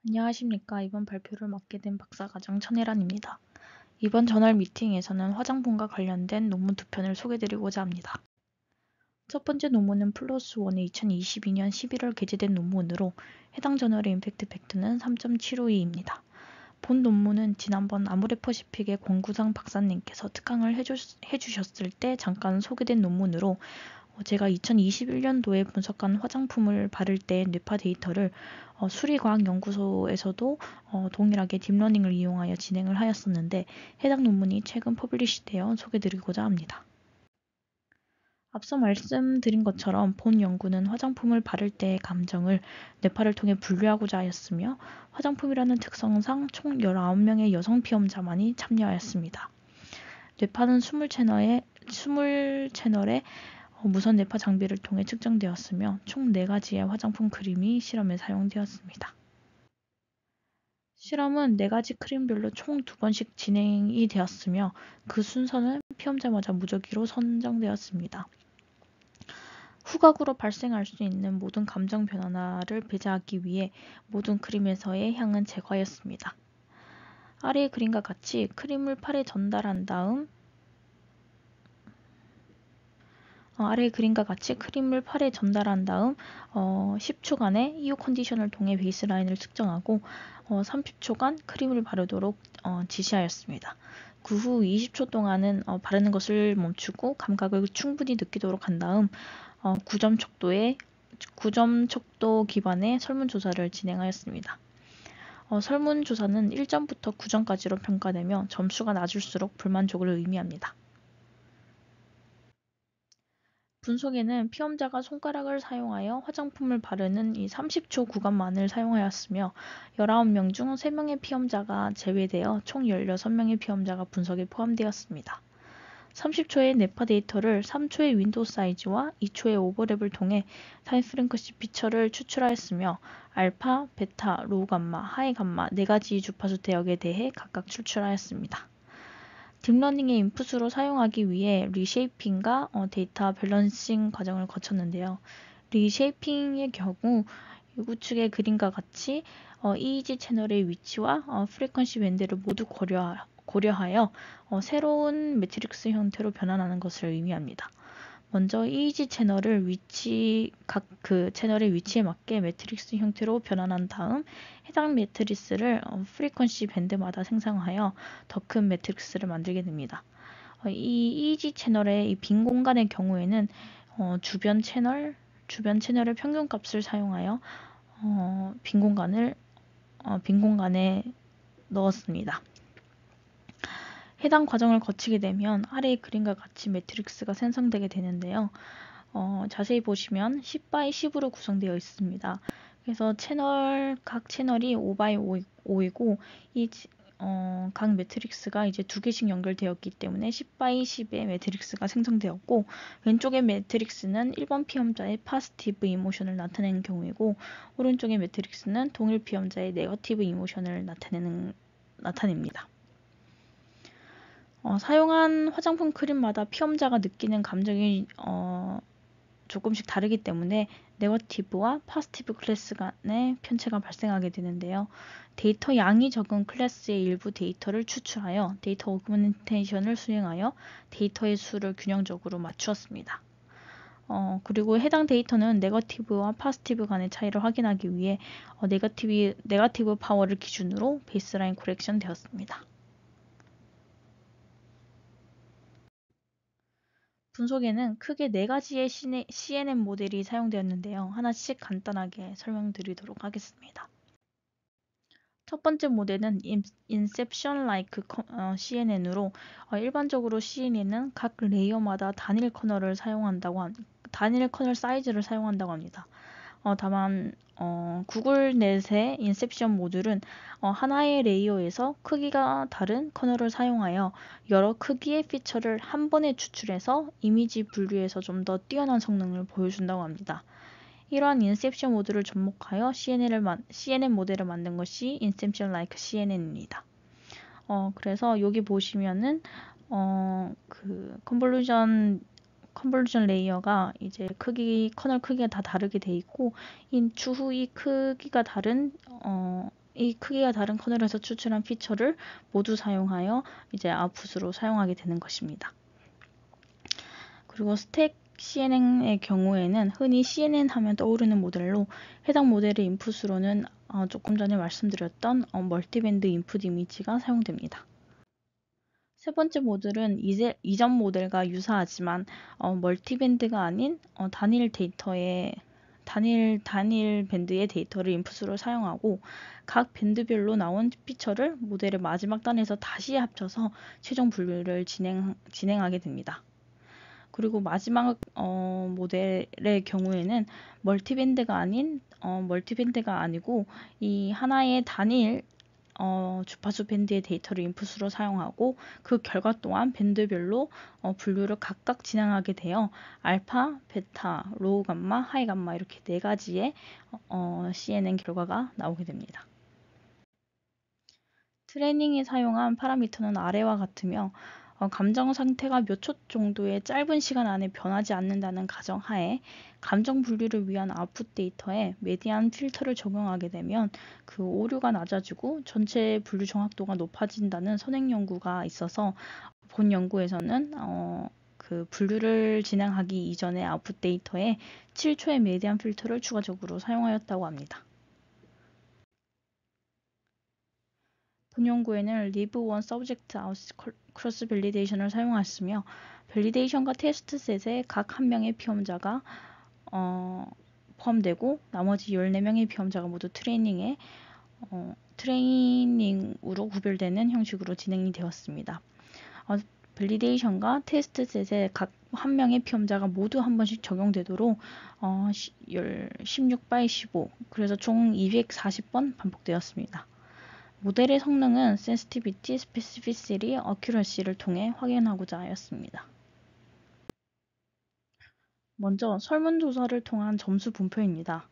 안녕하십니까. 이번 발표를 맡게 된 박사과정 천혜란입니다. 이번 저널 미팅에서는 화장품과 관련된 논문 두 편을 소개드리고자 합니다. 첫 번째 논문은 플러스1의 2022년 11월 게재된 논문으로 해당 저널의 임팩트 팩터는 3.752입니다. 본 논문은 지난번 아모레퍼시픽의 권구상 박사님께서 특강을 해주셨을 때 잠깐 소개된 논문으로 제가 2021년도에 분석한 화장품을 바를 때 뇌파 데이터를 수리과학연구소에서도 동일하게 딥러닝을 이용하여 진행을 하였었는데 해당 논문이 최근 퍼블리시되어 소개드리고자 합니다. 앞서 말씀드린 것처럼 본 연구는 화장품을 바를 때의 감정을 뇌파를 통해 분류하고자 하였으며 화장품이라는 특성상 총 19명의 여성 피험자만이 참여하였습니다. 뇌파는 20채널에 무선 뇌파 장비를 통해 측정되었으며 총 4가지의 화장품 크림이 실험에 사용되었습니다. 실험은 4가지 크림별로 총 2번씩 진행이 되었으며 그 순서는 피험자마다 무작위로 선정되었습니다. 후각으로 발생할 수 있는 모든 감정 변화를 배제하기 위해 모든 크림에서의 향은 제거하였습니다. 아래의 그림과 같이 크림을 팔에 전달한 다음 10초간의 이후 컨디션을 통해 베이스라인을 측정하고 30초간 크림을 바르도록 지시하였습니다. 그 후 20초 동안은 바르는 것을 멈추고 감각을 충분히 느끼도록 한 다음 9점 척도 기반의 설문조사를 진행하였습니다. 설문조사는 1점부터 9점까지로 평가되며 점수가 낮을수록 불만족을 의미합니다. 분석에는 피험자가 손가락을 사용하여 화장품을 바르는 이 30초 구간만을 사용하였으며 19명 중 3명의 피험자가 제외되어 총 16명의 피험자가 분석에 포함되었습니다. 30초의 뇌파 데이터를 3초의 윈도우 사이즈와 2초의 오버랩을 통해 타임 프리퀀시 피처를 추출하였으며 알파, 베타, 로우 감마, 하이 감마 4가지 주파수 대역에 대해 각각 추출하였습니다. 딥러닝의 인풋으로 사용하기 위해 리쉐이핑과 데이터 밸런싱 과정을 거쳤는데요. 리쉐이핑의 경우 우측의 그림과 같이 EEG 채널의 위치와 프리퀀시 밴드를 모두 고려하여 새로운 매트릭스 형태로 변환하는 것을 의미합니다. 먼저 EEG 채널을 각 그 채널의 위치에 맞게 매트릭스 형태로 변환한 다음 해당 매트리스를 프리퀀시 밴드마다 생성하여 더 큰 매트릭스를 만들게 됩니다. 이 EEG 채널의 이 빈 공간의 경우에는 주변 채널의 평균값을 사용하여 빈 공간에 넣었습니다. 해당 과정을 거치게 되면 아래의 그림과 같이 매트릭스가 생성되게 되는데요. 자세히 보시면 10x10으로 구성되어 있습니다. 그래서 각 채널이 5x5이고 각 매트릭스가 이제 2개씩 연결되었기 때문에 10x10의 매트릭스가 생성되었고 왼쪽의 매트릭스는 1번 피험자의 파지티브 이모션을 나타내는 경우이고 오른쪽의 매트릭스는 동일 피험자의 네거티브 이모션을 나타냅니다. 사용한 화장품 크림마다 피험자가 느끼는 감정이 조금씩 다르기 때문에 네거티브와 파지티브 클래스 간의 편차가 발생하게 되는데요. 데이터 양이 적은 클래스의 일부 데이터를 추출하여 데이터 오그멘테이션을 수행하여 데이터의 수를 균형적으로 맞추었습니다. 그리고 해당 데이터는 네거티브와 파지티브 간의 차이를 확인하기 위해 네거티브 파워를 기준으로 베이스라인 코렉션 되었습니다. 분석에는 크게 4가지의 CNN 모델이 사용되었는데요. 하나씩 간단하게 설명드리도록 하겠습니다. 첫 번째 모델은 Inception-like CNN으로 일반적으로 CNN은 각 레이어마다 단일 커널 사이즈를 사용한다고 합니다. 다만 구글넷의 인셉션 모듈은 하나의 레이어에서 크기가 다른 커널을 사용하여 여러 크기의 피처를 한 번에 추출해서 이미지 분류에서 좀 더 뛰어난 성능을 보여준다고 합니다. 이러한 인셉션 모듈을 접목하여 CNN 모델을 만든 것이 Inception Like CNN입니다. 그래서 여기 보시면은 그 컨볼루션 레이어가 이제 커널 크기가 다 다르게 돼 있고 추후 이 크기가 다른 이 크기가 다른 커널에서 추출한 피처를 모두 사용하여 이제 아웃풋으로 사용하게 되는 것입니다. 그리고 스택 CNN의 경우에는 흔히 CNN 하면 떠오르는 모델로 해당 모델의 인풋으로는 조금 전에 말씀드렸던 멀티밴드 인풋 이미지가 사용됩니다. 세 번째 모델은 이전 모델과 유사하지만 멀티밴드가 아닌 단일 밴드의 데이터를 인풋으로 사용하고 각 밴드별로 나온 피처를 모델의 마지막 단에서 다시 합쳐서 최종 분류를 진행하게 됩니다. 그리고 마지막 모델의 경우에는 멀티밴드가 아니고 이 하나의 단일 주파수 밴드의 데이터를 인풋으로 사용하고 그 결과 또한 밴드별로 분류를 각각 진행하게 되어 알파, 베타, 로우 감마, 하이 감마 이렇게 네 가지의 CNN 결과가 나오게 됩니다. 트레이닝에 사용한 파라미터는 아래와 같으며 감정 상태가 몇 초 정도의 짧은 시간 안에 변하지 않는다는 가정하에 감정 분류를 위한 아웃풋 데이터에 메디안 필터를 적용하게 되면 그 오류가 낮아지고 전체 분류 정확도가 높아진다는 선행 연구가 있어서 본 연구에서는 그 분류를 진행하기 이전에 아웃풋 데이터에 7초의 메디안 필터를 추가적으로 사용하였다고 합니다. 본 연구에는 Live One Subject Out Cross Validation을 사용하였으며 밸리데이션과 테스트 셋에 각 한 명의 피험자가 포함되고 나머지 14명의 피험자가 모두 트레이닝으로 구별되는 형식으로 진행이 되었습니다. 밸리데이션과 테스트 셋에 각 한 명의 피험자가 모두 한 번씩 적용되도록 16 15 그래서 총 240번 반복되었습니다. 모델의 성능은 센시티비티, 스페시피시티, 어큐러시를 통해 확인하고자 하였습니다. 먼저 설문조사를 통한 점수 분포입니다.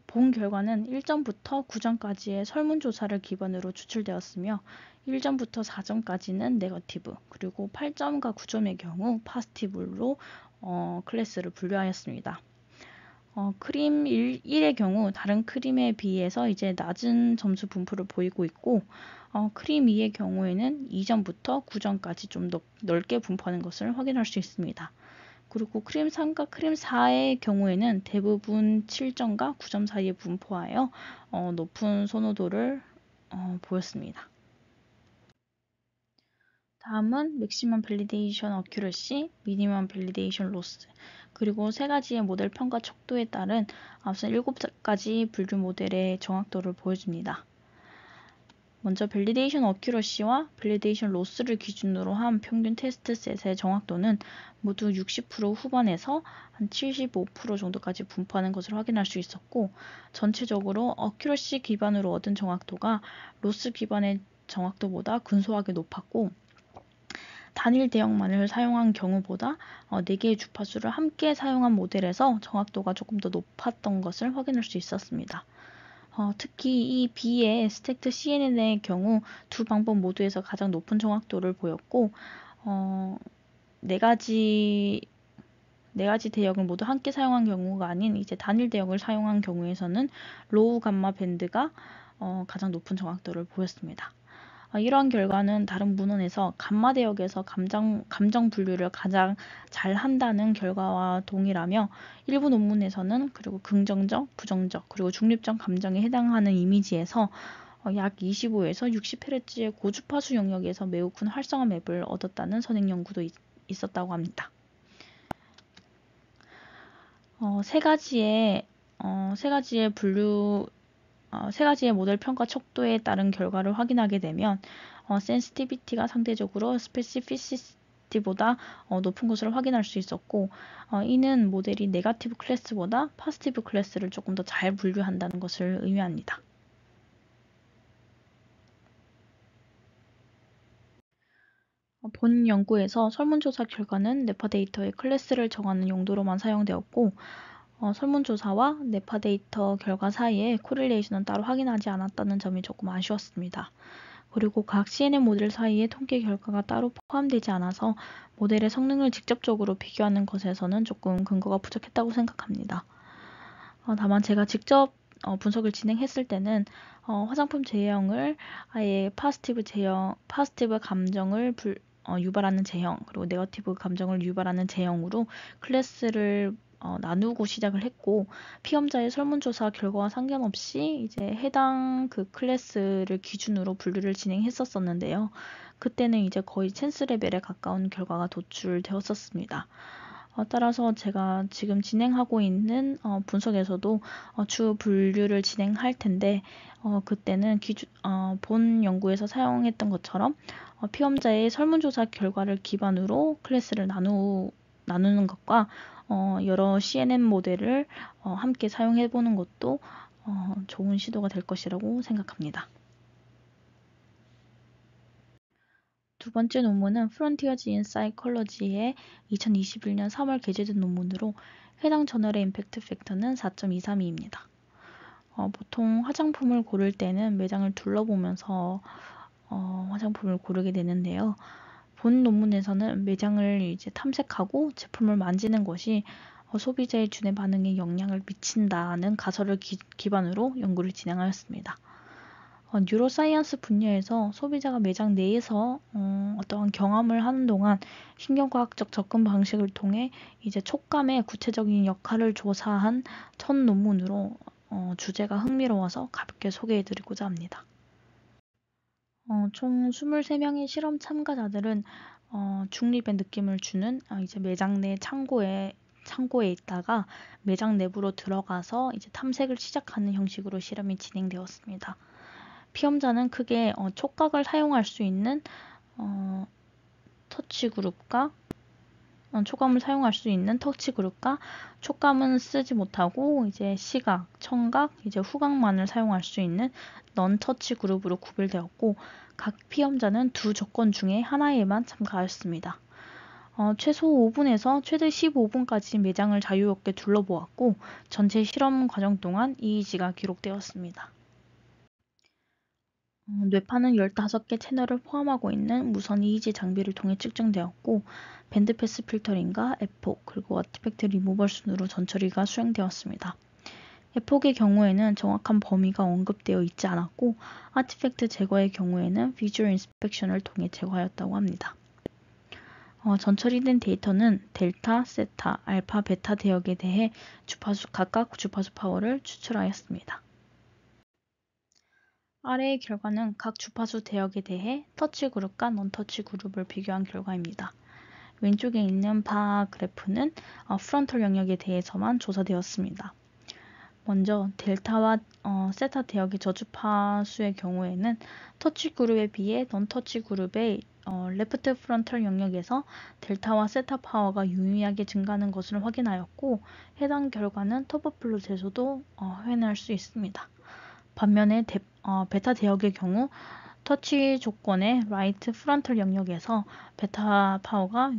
본 결과는 1점부터 9점까지의 설문조사를 기반으로 추출되었으며 1점부터 4점까지는 네거티브, 그리고 8점과 9점의 경우 파지티브로 클래스를 분류하였습니다. 크림 1의 경우 다른 크림에 비해서 이제 낮은 점수 분포를 보이고 있고 크림 2의 경우에는 2점부터 9점까지 좀 넓게 분포하는 것을 확인할 수 있습니다. 그리고 크림 3과 크림 4의 경우에는 대부분 7점과 9점 사이에 분포하여 높은 선호도를 보였습니다. 다음은 맥시멈 밸리데이션 어큐러시, 미니멈 밸리데이션 로스, 그리고 세 가지의 모델 평가 척도에 따른 앞선 7가지 분류 모델의 정확도를 보여줍니다. 먼저 밸리데이션 어큐러시와 밸리데이션 로스를 기준으로 한 평균 테스트 셋의 정확도는 모두 60% 후반에서 한 75% 정도까지 분포하는 것을 확인할 수 있었고 전체적으로 어큐러시 기반으로 얻은 정확도가 로스 기반의 정확도보다 근소하게 높았고 단일 대역만을 사용한 경우보다 4개의 주파수를 함께 사용한 모델에서 정확도가 조금 더 높았던 것을 확인할 수 있었습니다. 특히 이 B의 스택트 CNN의 경우 두 방법 모두에서 가장 높은 정확도를 보였고 네 가지 대역을 모두 함께 사용한 경우가 아닌 이제 단일 대역을 사용한 경우에서는 로우 감마 밴드가 가장 높은 정확도를 보였습니다. 이러한 결과는 다른 문헌에서 감마 대역에서 감정 분류를 가장 잘 한다는 결과와 동일하며 일부 논문에서는 그리고 긍정적, 부정적, 그리고 중립적 감정에 해당하는 이미지에서 약 25에서 60Hz의 고주파수 영역에서 매우 큰 활성화 맵을 얻었다는 선행 연구도 있었다고 합니다. 세 가지의 모델 평가 척도에 따른 결과를 확인하게 되면 센시티비티가 상대적으로 스페시피시티보다 높은 것을 확인할 수 있었고 이는 모델이 네거티브 클래스보다 파지티브 클래스를 조금 더 잘 분류한다는 것을 의미합니다. 본 연구에서 설문조사 결과는 네파 데이터의 클래스를 정하는 용도로만 사용되었고 설문조사와 네파 데이터 결과 사이에 코릴레이션은 따로 확인하지 않았다는 점이 조금 아쉬웠습니다. 그리고 각 CNN 모델 사이에 통계 결과가 따로 포함되지 않아서 모델의 성능을 직접적으로 비교하는 것에서는 조금 근거가 부족했다고 생각합니다. 다만 제가 직접 분석을 진행했을 때는 화장품 제형을 아예 파지티브 감정을 유발하는 제형, 그리고 네거티브 감정을 유발하는 제형으로 클래스를 나누고 시작을 했고, 피험자의 설문조사 결과와 상관없이 이제 해당 그 클래스를 기준으로 분류를 진행했었는데요. 그때는 이제 거의 찬스 레벨에 가까운 결과가 도출되었었습니다. 따라서 제가 지금 진행하고 있는 분석에서도 주 분류를 진행할 텐데, 그때는 본 연구에서 사용했던 것처럼 피험자의 설문조사 결과를 기반으로 클래스를 나누는 것과 여러 CNN 모델을 함께 사용해보는 것도 좋은 시도가 될 것이라고 생각합니다. 두 번째 논문은 Frontiers in Psychology의 2021년 3월 게재된 논문으로 해당 저널의 임팩트 팩터는 4.232입니다. 보통 화장품을 고를 때는 매장을 둘러보면서 화장품을 고르게 되는데요. 본 논문에서는 매장을 이제 탐색하고 제품을 만지는 것이 소비자의 주내 반응에 영향을 미친다는 가설을 기반으로 연구를 진행하였습니다. 뉴로사이언스 분야에서 소비자가 매장 내에서 어떠한 경험을 하는 동안 신경과학적 접근 방식을 통해 이제 촉감의 구체적인 역할을 조사한 첫 논문으로 주제가 흥미로워서 가볍게 소개해드리고자 합니다. 총 23명의 실험 참가자들은 중립의 느낌을 주는 이제 매장 내 창고에 있다가 매장 내부로 들어가서 이제 탐색을 시작하는 형식으로 실험이 진행되었습니다. 피험자는 크게 촉각을 사용할 수 있는 터치 그룹과 촉감을 사용할 수 있는 터치 그룹과 촉감은 쓰지 못하고 이제 시각, 청각, 이제 후각만을 사용할 수 있는 넌 터치 그룹으로 구별되었고, 각 피험자는 두 조건 중에 하나에만 참가하였습니다. 최소 5분에서 최대 15분까지 매장을 자유롭게 둘러보았고, 전체 실험 과정 동안 EEG가 기록되었습니다. 뇌파는 15개 채널을 포함하고 있는 무선 EEG 장비를 통해 측정되었고, 밴드패스 필터링과 에폭, 그리고 아티팩트 리무벌 순으로 전처리가 수행되었습니다. 에폭의 경우에는 정확한 범위가 언급되어 있지 않았고, 아티팩트 제거의 경우에는 비주얼 인스펙션을 통해 제거하였다고 합니다. 전처리된 데이터는 델타, 세타, 알파, 베타 대역에 대해 각각 주파수 파워를 추출하였습니다. 아래의 결과는 각 주파수 대역에 대해 터치 그룹과 non-터치 그룹을 비교한 결과입니다. 왼쪽에 있는 바 그래프는 프론털 영역에 대해서만 조사되었습니다. 먼저 델타와 세타 대역의 저주파수의 경우에는 터치 그룹에 비해 non-터치 그룹의 레프트 프론털 영역에서 델타와 세타 파워가 유의미하게 증가하는 것을 확인하였고, 해당 결과는 터보플롯에서도 확인할 수 있습니다. 반면에 베타 대역의 경우 터치 조건의 라이트 프론털 영역에서 베타 파워가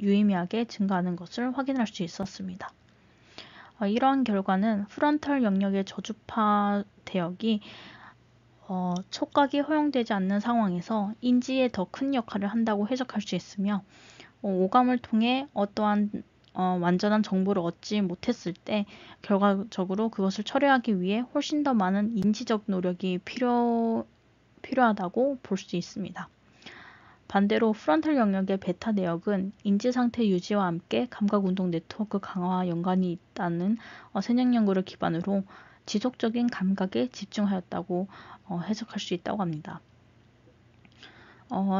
유의미하게 증가하는 것을 확인할 수 있었습니다. 이러한 결과는 프론털 영역의 저주파 대역이 촉각이 허용되지 않는 상황에서 인지에 더 큰 역할을 한다고 해석할 수 있으며, 오감을 통해 어떠한 완전한 정보를 얻지 못했을 때 결과적으로 그것을 처리하기 위해 훨씬 더 많은 인지적 노력이 필요하다고 볼 수 있습니다. 반대로 프론탈 영역의 베타 내역은 인지 상태 유지와 함께 감각운동 네트워크 강화와 연관이 있다는 세년 연구를 기반으로 지속적인 감각에 집중하였다고 해석할 수 있다고 합니다.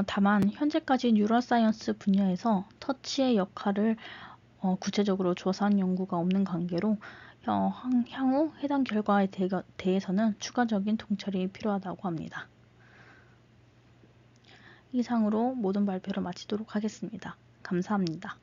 다만 현재까지 뉴로사이언스 분야에서 터치의 역할을 구체적으로 조사한 연구가 없는 관계로 향후 해당 결과에 대해서는 추가적인 통찰이 필요하다고 합니다. 이상으로 모든 발표를 마치도록 하겠습니다. 감사합니다.